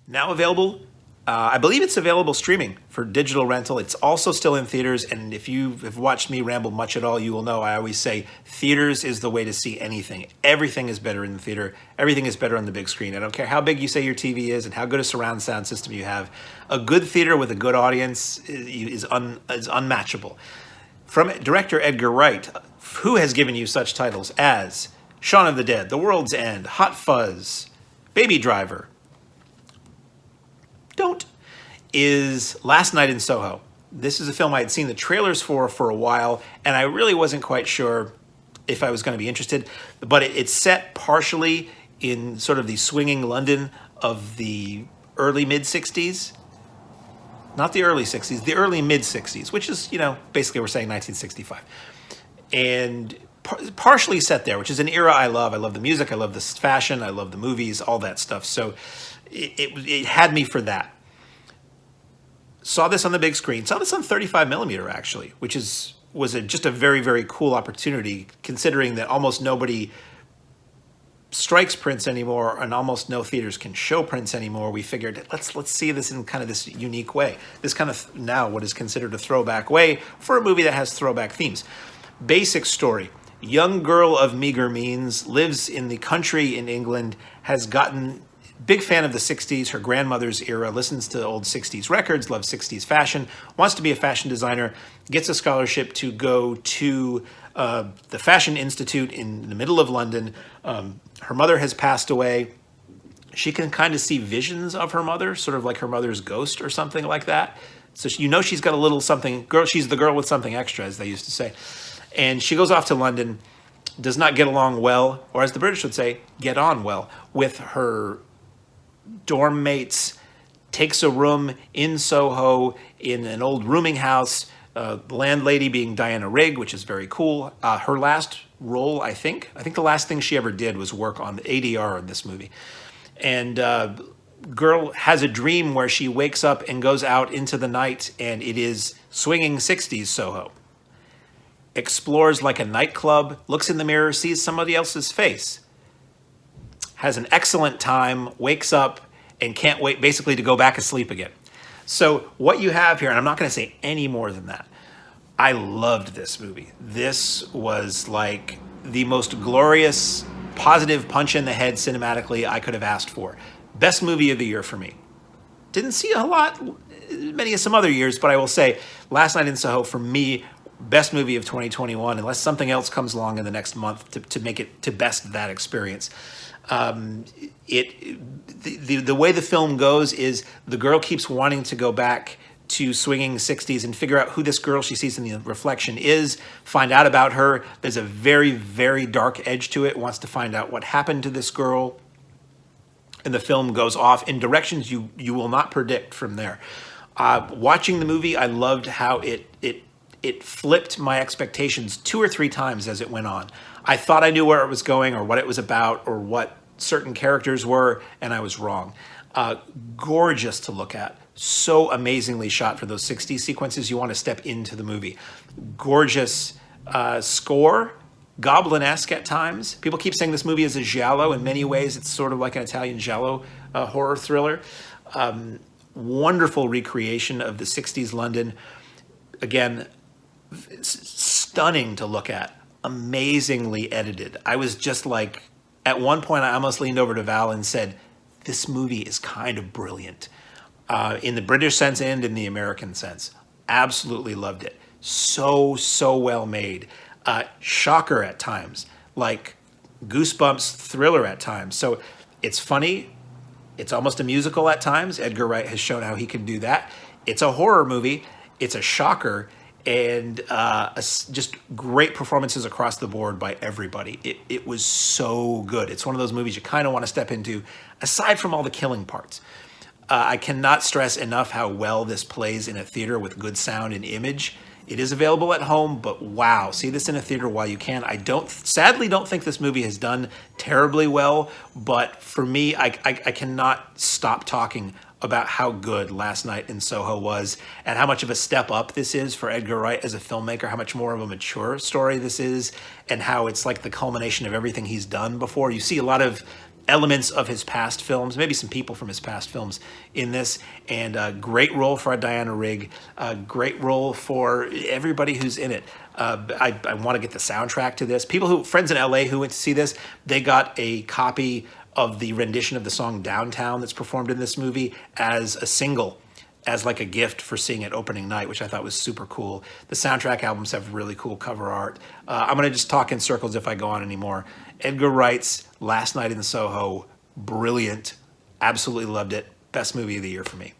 Now available. I believe it's available streaming for digital rental. It's also still in theaters, and if you have watched me ramble much at all, you will know I always say theaters is the way to see anything. Everything is better in the theater. Everything is better on the big screen. I don't care how big you say your TV is and how good a surround sound system you have. A good theater with a good audience is unmatchable. From director Edgar Wright, who has given you such titles as Shaun of the Dead, The World's End, Hot Fuzz, Baby Driver, is Last Night in Soho. This is a film I had seen the trailers for a while, and I really wasn't quite sure if I was going to be interested. But it's set partially in sort of the swinging London of the early mid-60s. Not the early 60s, the early mid-60s, which is, basically we're saying 1965. And partially set there, which is an era I love. I love the music, I love the fashion, I love the movies, all that stuff. So it had me for that. Saw this on the big screen. Saw this on 35 millimeter actually, which was just a very, very cool opportunity, considering that almost nobody strikes prints anymore, and almost no theaters can show prints anymore. We figured let's see this in kind of this unique way. This kind of now what is considered a throwback way for a movie that has throwback themes. Basic story: young girl of meager means lives in the country in England, has gotten. Big fan of the 60s, her grandmother's era, listens to old 60s records, loves 60s fashion, wants to be a fashion designer, gets a scholarship to go to the Fashion Institute in the middle of London. Her mother has passed away. She can kind of see visions of her mother, sort of like her mother's ghost or something like that. So she's got a little something, she's the girl with something extra, as they used to say. And she goes off to London, does not get along well, or as the British would say, get on well, with her dorm mates, takes a room in Soho in an old rooming house, the landlady being Diana Rigg, which is very cool. Her last role, I think the last thing she ever did was work on the ADR in this movie. And girl has a dream where she wakes up and goes out into the night, and it is swinging 60s Soho. Explores like a nightclub, looks in the mirror, sees somebody else's face. Has an excellent time, wakes up, and can't wait basically to go back asleep again. So what you have here, and I'm not going to say any more than that, I loved this movie. This was like the most glorious, positive punch in the head cinematically I could have asked for. Best movie of the year for me. Didn't see a lot, many of some other years, but I will say Last Night in Soho, for me, best movie of 2021, unless something else comes along in the next month to make it to best that experience. The way the film goes is the girl keeps wanting to go back to swinging 60s and figure out who this girl she sees in the reflection is, find out about her. There's a very, very dark edge to it, wants to find out what happened to this girl. And the film goes off in directions you will not predict from there. Watching the movie, I loved how it flipped my expectations 2 or 3 times as it went on. I thought I knew where it was going or what it was about or what certain characters were, and I was wrong. Gorgeous to look at. So amazingly shot for those 60s sequences. You want to step into the movie. Gorgeous score. Goblin-esque at times. People keep saying this movie is a giallo. In many ways, it's sort of like an Italian giallo horror thriller. Wonderful recreation of the 60s London. Again, stunning to look at. Amazingly edited. I was just like, at one point I almost leaned over to Val and said, this movie is kind of brilliant. In the British sense and in the American sense. Absolutely loved it. So well made. Shocker at times. Like Goosebumps thriller at times. So it's funny. It's almost a musical at times. Edgar Wright has shown how he can do that. It's a horror movie. It's a shocker. And just great performances across the board by everybody. It was so good. It's one of those movies you kind of want to step into, aside from all the killing parts. I cannot stress enough how well this plays in a theater with good sound and image. It is available at home, but wow, see this in a theater while you can. I sadly don't think this movie has done terribly well, but for me, I cannot stop talking about how good Last Night in Soho was and how much of a step up this is for Edgar Wright as a filmmaker, how much more of a mature story this is, and how it's like the culmination of everything he's done before. You see a lot of elements of his past films, maybe some people from his past films in this, and a great role for Diana Rigg, a great role for everybody who's in it. I want to get the soundtrack to this. Friends in LA who went to see this, they got a copy of the rendition of the song Downtown that's performed in this movie as a single, as like a gift for seeing it opening night, which I thought was super cool. The soundtrack albums have really cool cover art. I'm going to just talk in circles if I go on anymore. Edgar Wright's Last Night in Soho, brilliant. Absolutely loved it. Best movie of the year for me.